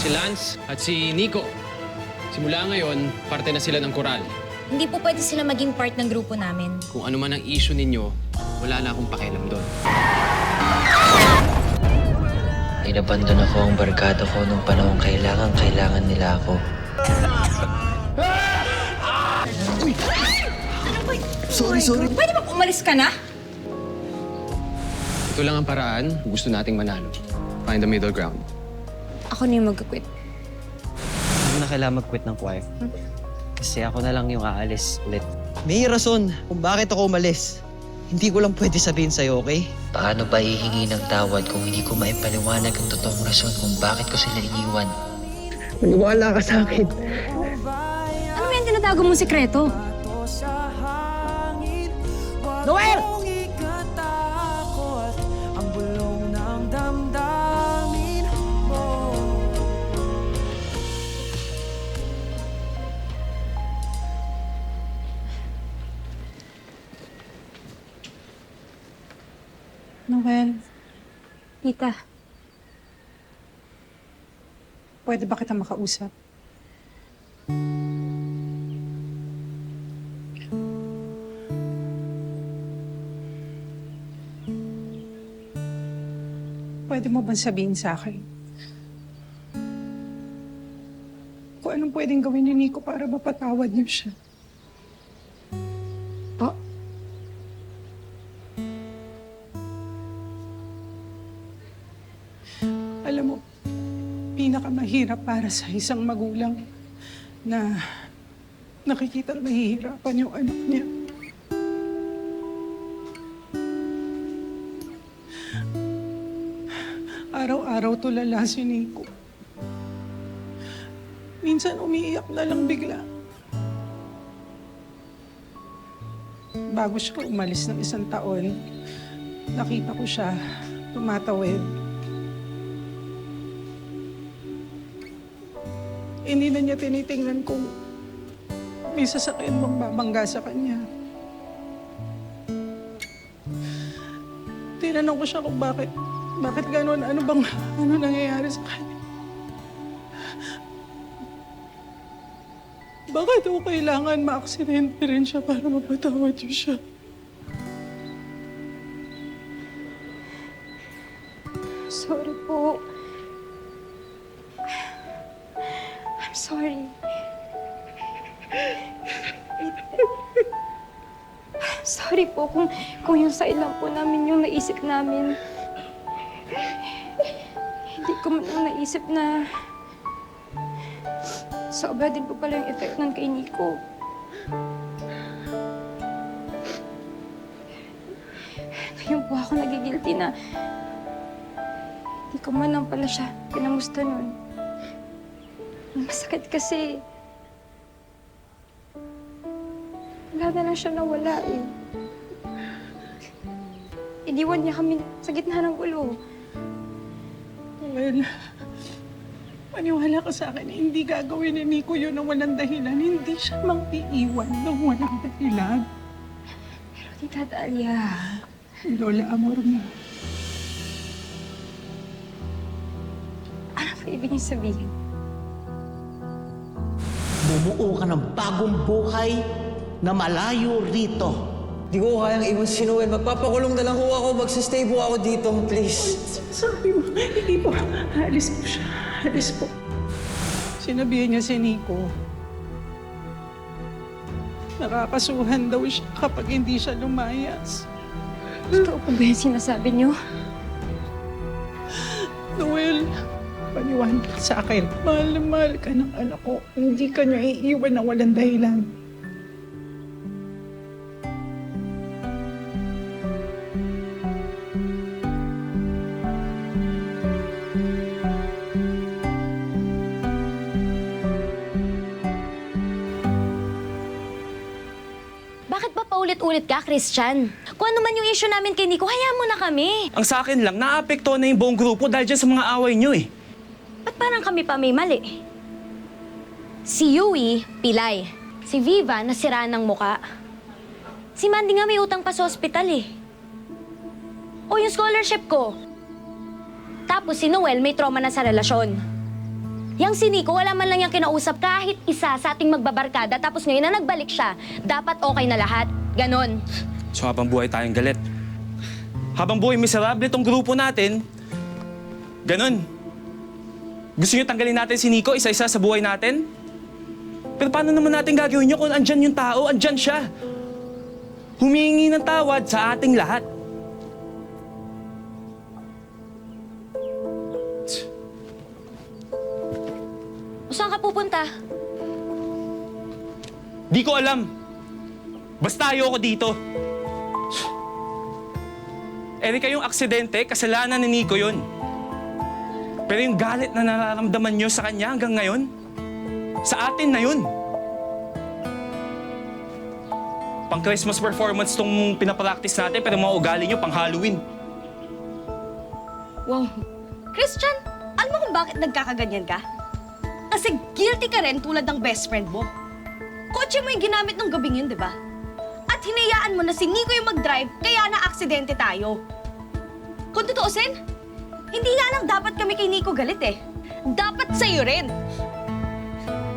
si Lance at si Nico. Simula ngayon, parte na sila ng koral. Hindi po pwede sila maging part ng grupo namin. Kung ano man ang issue ninyo, wala na akong pakialam doon. Inabandon ako ang barkada ko nung panahon kailangan nila ako. Sorry. Pwede ba umalis ka na? Ito lang ang paraan kung gusto nating manalo. Find the middle ground. Ako na yung mag-quit. Hindi na kailangan mag-quit ng choir. Kasi ako na lang yung aalis ulit. May rason kung bakit ako umalis. Hindi ko lang pwede sabihin sa'yo, okay? Paano ba hihingi ng tawad kung hindi ko maipaliwanag ang totoong rason kung bakit ko sila iniwan? Maniwala ka sa akin. Ano ba yung tinatago mong sikreto? Noel! Noel, Tita, pwede ba kita makausap? Pwede mo bang sabihin sa akin kung anong pwedeng gawin ni Nico para mapatawad niyo siya? po. Alam mo, pinakamahirap para sa isang magulang na nakikita na mahihirapan yung anak niya. Araw-araw tulala si Nico. Minsan umiiyak na lang bigla. Bago siya umalis ng 1 taon, nakita ko siya tumatawid. Hindi na niya tinitingnan kung may sasakyan bang babangga sa kanya. Tinanong ko siya kung bakit gano'n, ano nangyayari sa kanya. Bakit ako kailangan ma-aksidente rin siya para mapatawad niyo siya? Sorry po. I'm sorry. Sorry po kung yung side lang po namin yung naisip namin. Hindi ko man lang naisip na sobra din po pala yung effect ng kay Nico. Ngayon po ako nagigilty na hindi ko man lang pala siya kinamusta nun. Ang masakit kasi wala na lang siya nawala eh. Iniwan niya kami sa gitna ng gulo. Well, maniwala ka sa akin, hindi gagawin ni Nico yun ng walang dahilan. Hindi siya mang-iiwan ng walang dahilan. Pero Tita Dalia, Lola, amor mo. ano ba ibig niyo sabihin? Bumuo ka ng bagong buhay na malayo rito. Di ko kayang iwan si Noel. Magpapakulong na lang ho ako. Magsistay po ako dito, please. Sabi mo, hindi po. Alis po siya. Alis po. Sinabihan niya si Nico. Nakakasuhan daw siya kapag hindi siya lumayas. Totoo po ba yung sinasabi niyo? Noel, paniwala ka sa akin. Mahal na mahal ka ng anak ko. Hindi ka niya iiwan na walang dahilan. Bakit ba paulit-ulit ka, Christian? Kung ano man yung issue namin kay Nico, hayaan mo na kami. Ang sa akin lang, naapekto na yung buong grupo dahil dyan sa mga away nyo eh. Ba't parang kami pa may mali? Si Yui, pilay. Si Viva, nasiraan ng muka. Si Mandy nga may utang pa sa ospital eh. O yung scholarship ko. Tapos si Noel may trauma na sa relasyon. Yang si Nico, wala man lang yung kinausap kahit isa sa ating magbabarkada, tapos ngayon na nagbalik siya, dapat okay na lahat. Ganon. So habang buhay tayong galit. Habang buhay miserable tong grupo natin, ganun. Gusto niyo tanggalin natin si Nico isa-isa sa buhay natin? Pero paano naman natin gagawin yun kung andyan yung tao, andyan siya? Humingi ng tawad sa ating lahat. O saan ka pupunta? Di ko alam. Basta ayoko dito. Erika, yung aksidente, kasalanan ni Nico yun. Pero yung galit na nararamdaman nyo sa kanya hanggang ngayon, sa atin na yun. Pang Christmas performance tong pinapractice natin, pero mga ugali nyo pang Halloween. Wow. Christian, alam mo kung bakit nagkakaganyan ka? Kasi guilty ka rin tulad ng best friend mo. Kotse mo yung ginamit nung gabing yun, di ba? At hinayaan mo na si Nico yung mag-drive, kaya na-aksidente tayo. Kung tutuusin, hindi nga lang dapat kami kay Nico galit eh. Dapat sa'yo rin.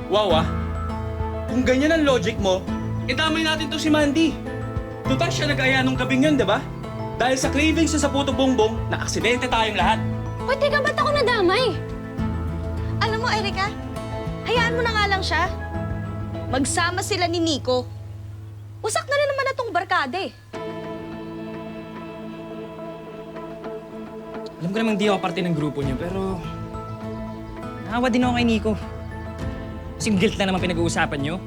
Wow kung ganyan ang logic mo, itamay natin to si Mandy. Total siya nag-aya nung gabing yun, di ba? Dahil sa cravings sa puto bongbong, na-aksidente tayong lahat. O teka, ba't ako nadamay? Alam mo, Erika, hayaan mo na nga lang siya. Magsama sila ni Nico. Usak na rin naman na tong barkada eh. Alam ko namang di ako parte ng grupo niyo, pero... Naawa din ako kay Nico. Kasi guilt na naman pinag-uusapan niyo.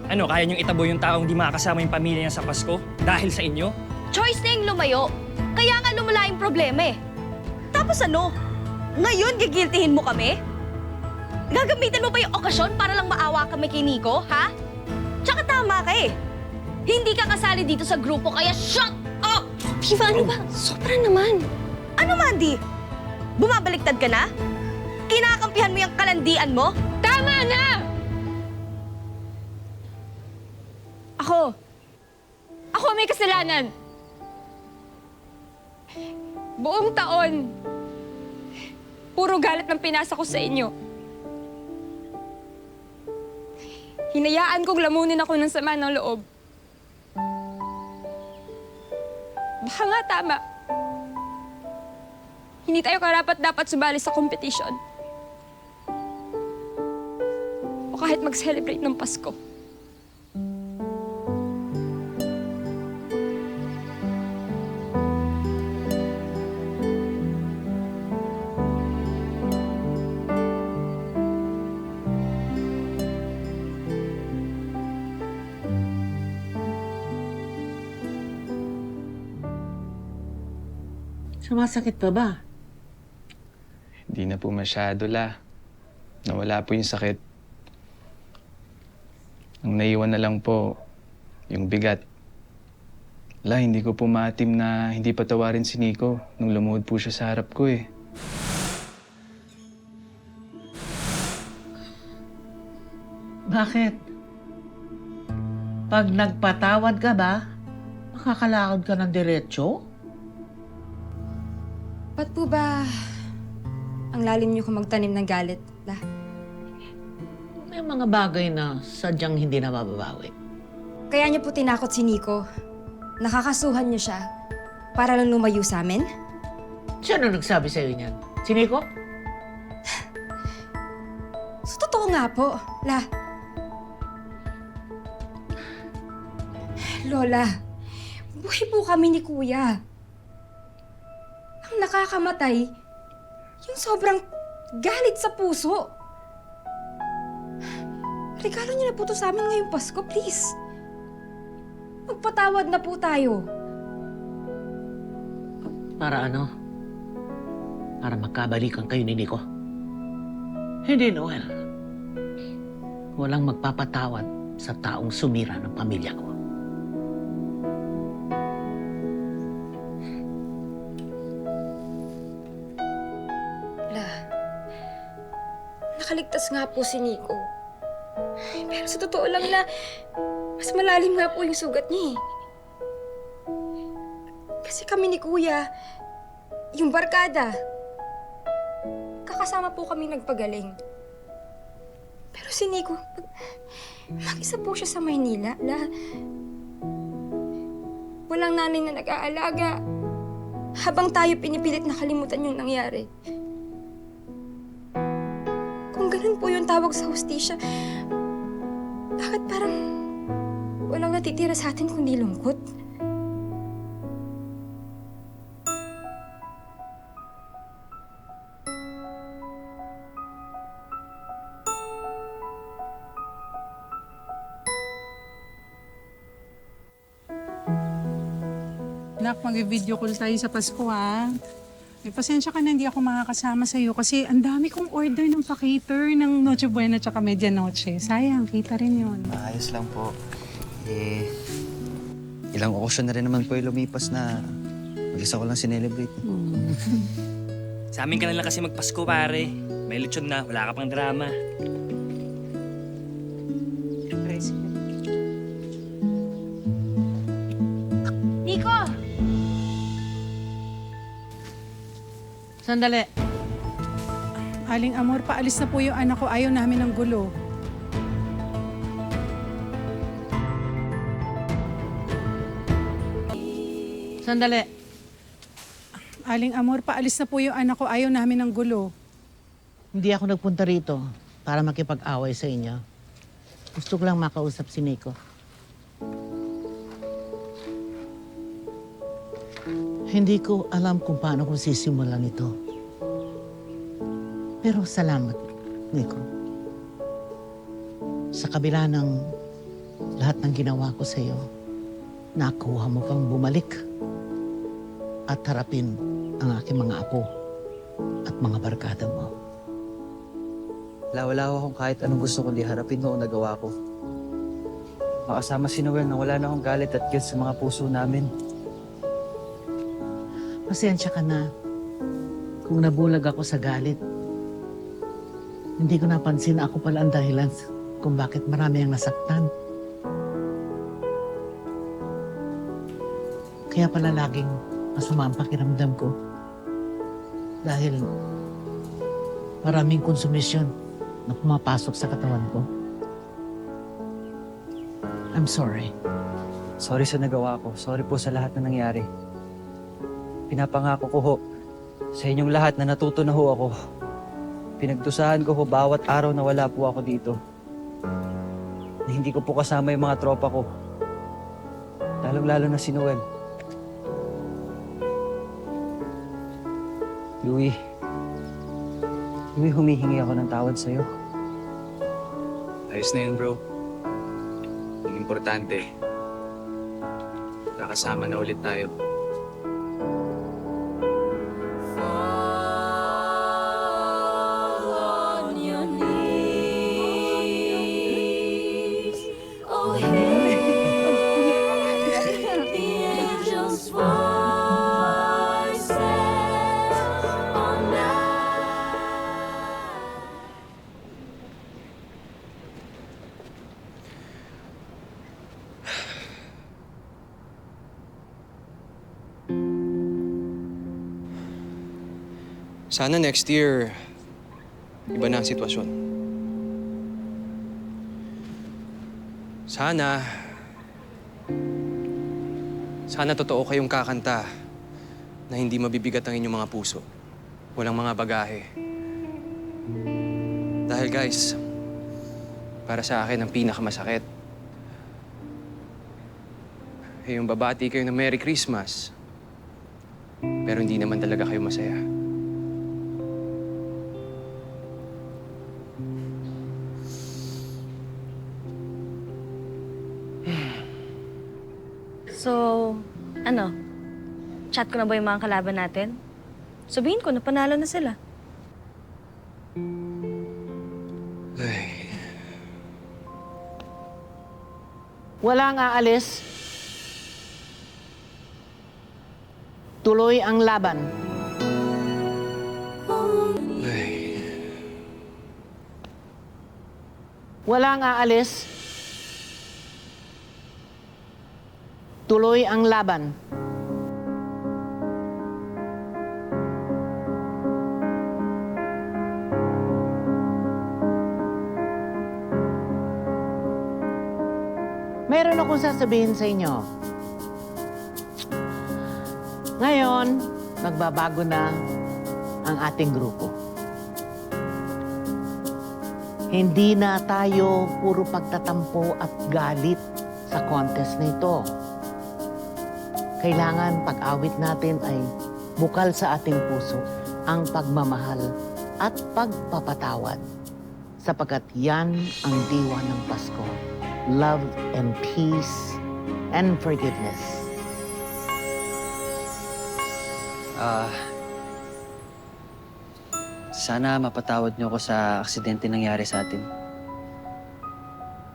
Ano, kaya niyong itabo yung taong di makakasama yung pamilya niya sa Pasko dahil sa inyo? Choice na yung lumayo. Kaya nga lumala yung problema eh. Tapos ano? Ngayon gigiltihin mo kami? Gagamitin mo ba yung okasyon para lang maawa kami kay Nico, ha? Tsaka tama ka eh. Hindi ka kasali dito sa grupo, kaya shut up! Viva, ano ba? Sobra naman. Ano, Mandy? Bumabaliktad ka na? Kinakampihan mo yung kalandian mo? Tama na! Ako may kasalanan. Buong taon, puro galit ng pinasa ko sa inyo. Hinayaan kong lamunin ako ng sama ng loob. Baka nga tama. Hindi tayo karapat-dapat sumali sa kompetisyon. O kahit mag-celebrate ng Pasko. Sumasakit pa ba? Hindi na po masyado, La. Nawala po yung sakit. Ang naiwan na lang po, yung bigat. La, hindi ko po maatim na hindi patawarin si Nico nung lumuhod po siya sa harap ko eh. Bakit? Pag nagpatawad ka ba, makakalakad ka ng diretsyo? Ba't po ba ang lalim niyo kung magtanim ng galit, La? May mga bagay na sadyang hindi na mababawi. Kaya niyo po tinakot si Nico. Nakakasuhan niyo siya para lang lumayo sa amin? Sino nagsabi sa'yo niyan? Si Nico? So, totoo nga po, La. Lola, buhay po kami ni Kuya. Ang nakakamatay, yung sobrang galit sa puso. Regalo niyo na po to sa amin ngayong Pasko, please. Magpatawad na po tayo. Para ano? Para magkabalikan kayo ni Nico? Hindi, Noel. Walang magpapatawad sa taong sumira ng pamilya ko. Nakaligtas nga po si Nico. Pero sa totoo lang na, mas malalim nga po yung sugat niya eh. Kasi kami ni Kuya, yung barkada, kakasama po kami nagpagaling. Pero si Nico, mag-isa po siya sa Maynila. Walang nanay na nag-aalaga. Habang tayo pinipilit na kalimutan yung nangyari. Kung ganun po yung tawag sa hustisya, bakit parang walang natitira sa atin kundi lungkot? Nak, mag-video call tayo sa Pasko, ha? May pasensya ka na hindi ako makakasama sa'yo kasi ang dami kong order ng pa-cater ng Noche Buena tsaka Medianoche. Sayang, kita rin yun. Ayos lang po. Ilang okasyon na rin naman po yung lumipas na mag-isa ko lang sinelebrate. Sa amin ka na lang kasi magpasko, pare. May lechon na, wala ka pang drama. Nico! Sandali. Aling Amor, paalis na po yung anak ko. Ayaw namin ng gulo. Sandali. Aling Amor, paalis na po yung anak ko. Ayaw namin ng gulo. Hindi ako nagpunta rito para makipag-away sa inyo. Gusto ko lang makausap si Nico. Hindi ko alam kung paano ko sisimulan ito. Pero salamat, Nico. Sa kabila ng lahat ng ginawa ko sa iyo, nakuha mo pang bumalik at harapin ang aking mga apo at mga barkada mo. Wala akong kahit anong gusto kundi harapin mo ang nagawa ko. Makasama si Noel na wala na akong galit at guilt sa mga puso namin. Pasensya ka na kung nabulag ako sa galit. Hindi ko napansin na ako pala ang dahilan kung bakit marami ang nasaktan. Kaya pala laging masama ang pakiramdam ko. Dahil maraming konsumisyon na pumapasok sa katawan ko. I'm sorry. Sorry sa nagawa ko. Sorry po sa lahat na nangyari. Pinapangako ko ho sa inyong lahat na natuto na ho ako. Pinagdusahan ko ho bawat araw na wala po ako dito. Na hindi ko po kasama yung mga tropa ko. Lalong-lalo na si Noel. Louie, humihingi ako ng tawad sa'yo. Ayos na yun, bro. Ang importante, nakasama na ulit tayo. Sana next year, iba na ang sitwasyon. Sana totoo kayong kakanta na hindi mabibigat ang inyong mga puso. Walang mga bagahe. Dahil guys, para sa akin ang pinakamasakit ay yung babati kayo ng Merry Christmas, pero hindi naman talaga kayo masaya. So, ano? Chat ko na ba yung mga kalaban natin? Sabihin ko na panalo na sila. Ay, Walang aalis. Tuloy ang laban. ay. Walang aalis. Tuloy ang laban. meron akong sasabihin sa inyo. Ngayon, magbabago na ang ating grupo. Hindi na tayo puro pagtatampo at galit sa contest na ito. Kailangan pag-awit natin ay bukal sa ating puso ang pagmamahal at pagpapatawad. Sapagkat yan ang diwa ng Pasko. Love and peace and forgiveness. Sana mapatawad niyo ako sa aksidente nangyari sa atin.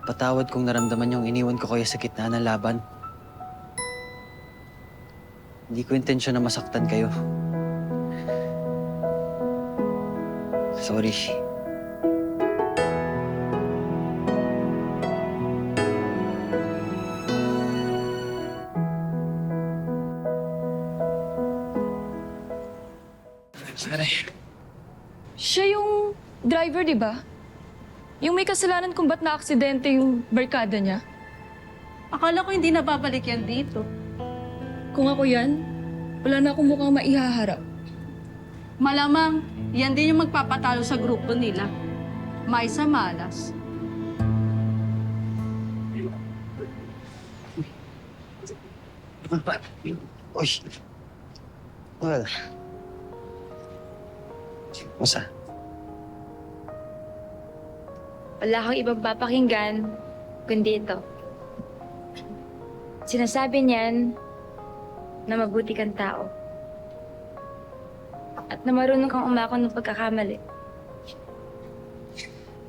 Patawad kung naramdaman niyong iniwan ko kayo sa gitna ng laban. Hindi ko intensyon na masaktan kayo. Sorry. Siya yung driver, di ba? Yung may kasalanan kung ba't na-aksidente yung barkada niya. Akala ko hindi na babalik yan dito. Kung ako yan, wala na akong mukhang maihaharap. Malamang, yan din yung magpapatalo sa grupo nila. May sa malas. Uy. Well. Musa? Wala akong ibang papakinggan, kundi ito. Sinasabi niyan na mabuti kang tao. At na marunong kang umako ng pagkakamali.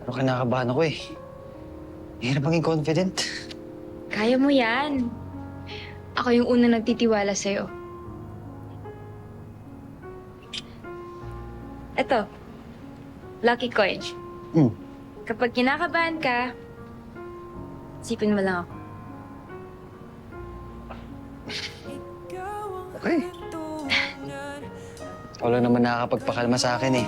Pero kinakabahan ako eh. Hirap maging confident. Kaya mo yan. Ako yung unang nagtitiwala sa'yo. Eto, lucky coin. Kapag kinakabahan ka, isipin mo lang ako. Okay. Ikaw lang naman nakakapagpakalma sa akin eh.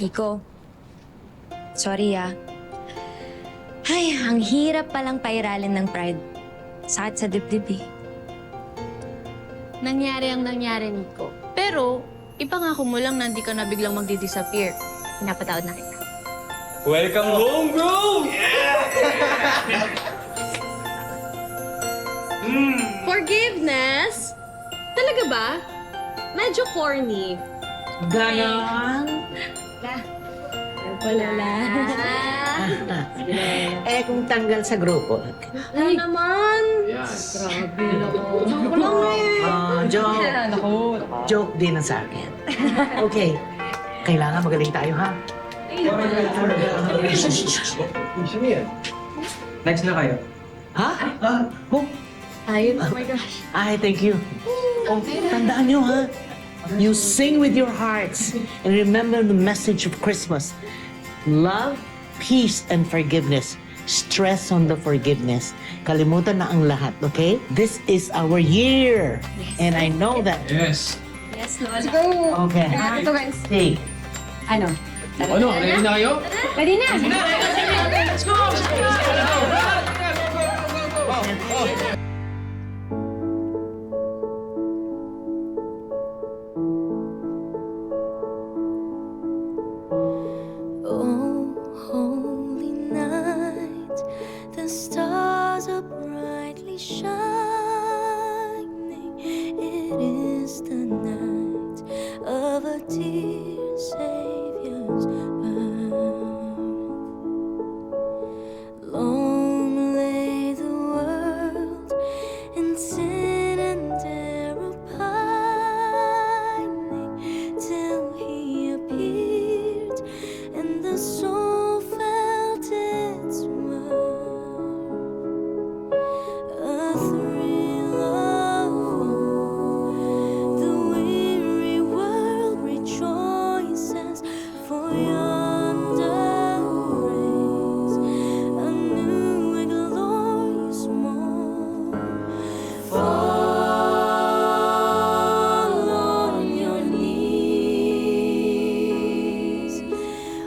Nico, sorry ah. Ay, ang hirap palang pairalin ng pride. Sakit sa dibdib eh. Nangyari ang nangyari, Nico. Pero, ipangako mo lang na hindi ka na biglang magdi-disappear. Pinapatawad na kita. Welcome home, bro! Forgiveness? Talaga ba? Medyo corny. Ganon. Wala. Eh, kung tanggal sa grupo. Ay, naman. Grabe naman. Joke. Joke din ang sa akin. Okay. Kailangan magaling tayo, ha? Next na kayo. Ha? Oh, Ayun, oh my gosh. ay, thank you. Oh, tandaan nyo, ha? You sing with your hearts and remember the message of Christmas. Love, peace, and forgiveness. Stress on the forgiveness. Kalimutan na ang lahat, okay? This is our year. And I know that. Yes. Yes, Lord. Let's go. Okay. Ito guys. Hey. Ano? Ano? Ready na kayo? Pwede na. Oh, holy night, the stars are brightly shining. It is the night of a dear Savior's birth. Long lay the world in sin and error pining till He appeared and the soul felt its worth. A thrill of hope, the weary world rejoices, for yonder breaks a new and glorious morn. Fall on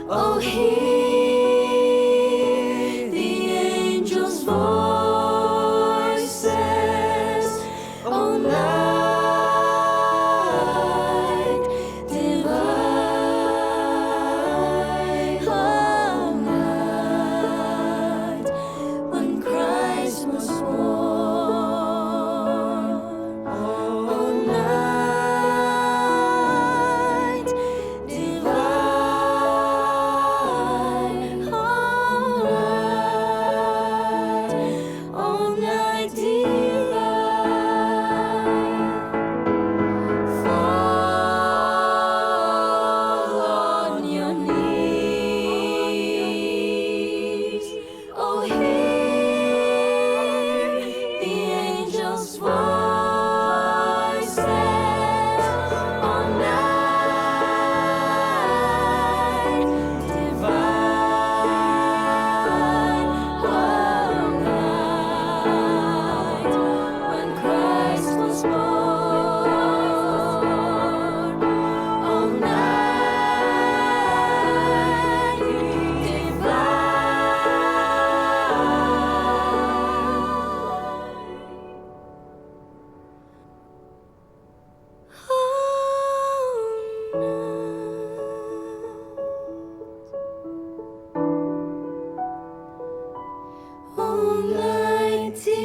Oh, hear the angels' voices. Oh, night divine. Oh, night when Christ was born. Oh, night divine. Oh, night divine. Fall on your knees. Oh, hear the angels' voices. Oh, night divine. Oh, night when Christ was born. Oh, night divine. Oh, night divine.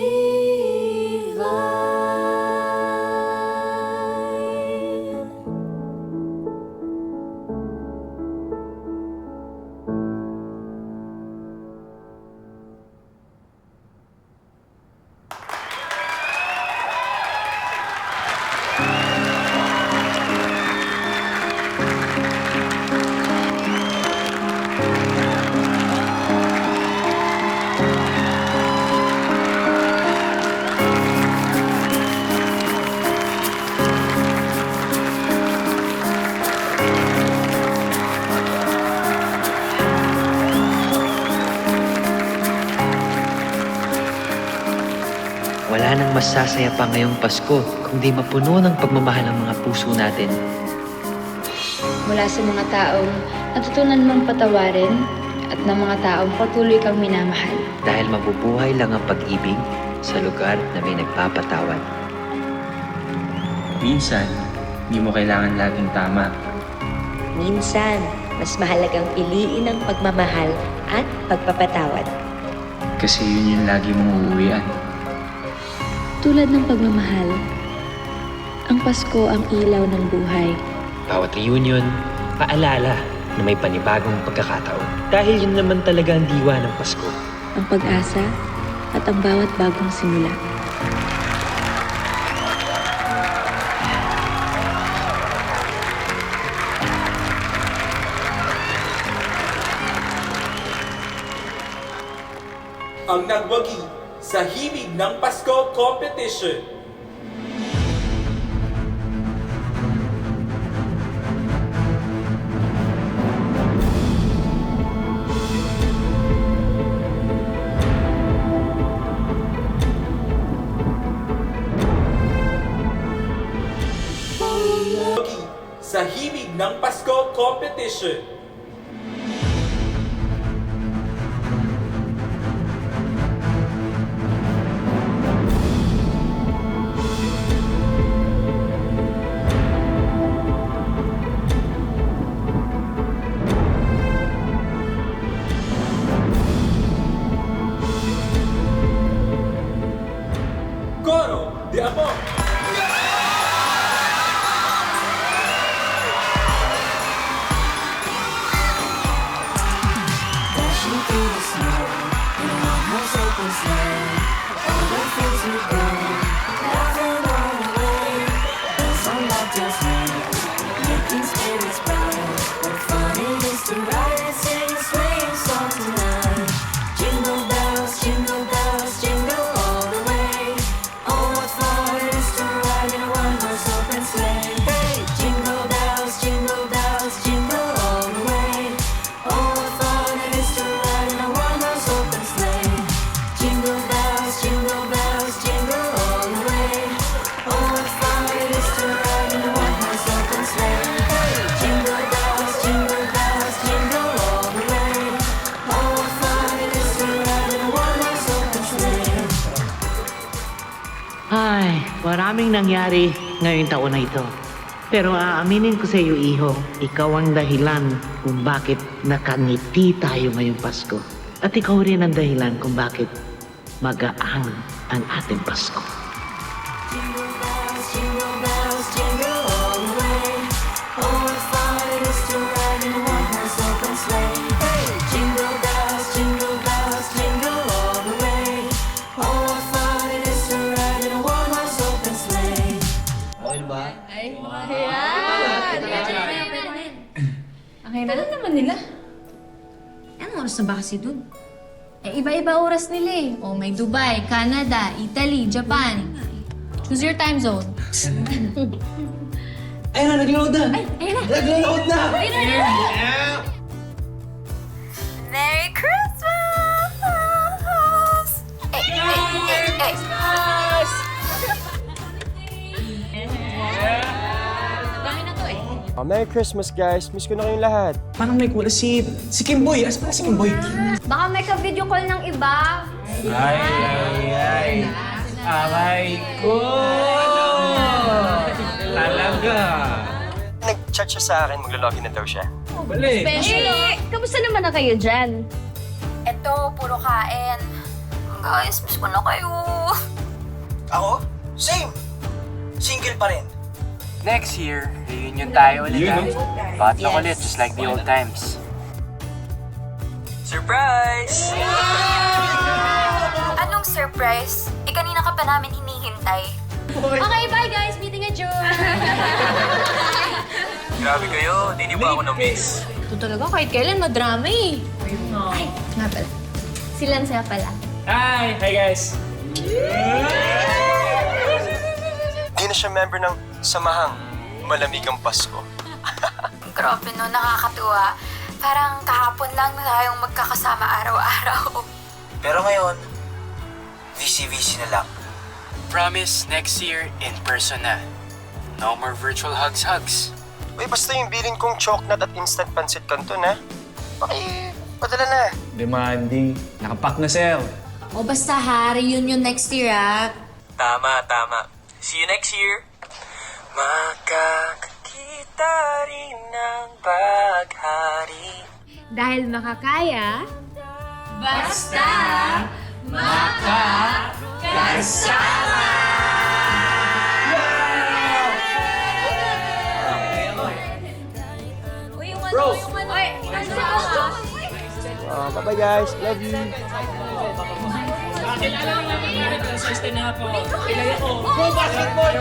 Wala nang masasaya pa ngayong Pasko kung di mapuno ng pagmamahal ang mga puso natin. Mula sa mga taong natutunan mong patawarin at ng mga taong patuloy kang minamahal. Dahil mabubuhay lang ang pag-ibig sa lugar na may nagpapatawad. Minsan, hindi mo kailangan laging tama. Minsan, mas mahalagang piliin ang pagmamahal at pagpapatawad. Kasi yun yung lagi mong uuwian. Tulad ng pagmamahal, ang Pasko ang ilaw ng buhay. Bawat reunion, paalala na may panibagong pagkakataon. Dahil yun naman talaga ang diwa ng Pasko. Ang pag-asa at ang bawat bagong simula. Ang nagwagi sa Himig ng Pasko Competition. Sa Himig ng Pasko Competition. Coro de Amor. maraming nangyari ngayong taon na ito. Pero aaminin ko sa iyo, Iho, ikaw ang dahilan kung bakit nakangiti tayo ngayong Pasko. At ikaw rin ang dahilan kung bakit magaang ang ating Pasko. Jingle bells, jingle all the way. Oh, what fun it is to ride in a one-horse open sleigh. Hey! Jingle bells, jingle all the way. Oh, what fun it is to ride in a one-horse open sleigh. Okay na lang naman nila. Anong oras na ba kasi dun? Eh, iba-iba oras nila eh. Oh, may Dubai, Canada, Italy, Japan. Choose your time zone. Ayun na, nag-load na! Ay, ayun na! Nag-load na! Ayun na! Merry Christmas! Dami na to eh. Merry Christmas, guys. Miss ko na kayong lahat. Parang may kulas si Kimboy. Asa pala si Kimboy? Baka may ka-video call ng iba. Ay. Aray ko! Talaga! Nag-chat siya sa akin, maglo-login na daw siya. Bali! Kamusta naman na kayo dyan? Eto, puro kain. Guys, miss ko na kayo. Ako? Same! Single pa rin. Next year, reunion tayo ulit ha. Potluck ulit, just like the old times. Surprise! Anong surprise? Eh, kanina ka pa namin hinihintay. Okay, bye guys! Meeting adjourned! Grabe kayo, di niyo ba ako na-miss? Ito talaga kahit kailan madrama eh. Ay, nga pala. Si Lancia pala. Hi! Hi guys! Di na siya member ng Samahang Malamigang Pasko. Grabe no, nakakatuwa. Parang kahapon lang na tayong magkakasama araw-araw. Pero ngayon, VC-VC na lang. Promise, next year, in person na. No more virtual hugs. Uy, basta yung bilin kong chocolate at instant pancit canton, ha? Padala na. Demanding. Nakapack na, sir. O basta ha, reunion next year ah. Tama. See you next year. Makakakita rin ng baghari. Dahil makakaya, Basta makakasama! Bro! Bye-bye, guys. Love you. Kilala lang namin sa na ako. Kilala ko. Go basketball!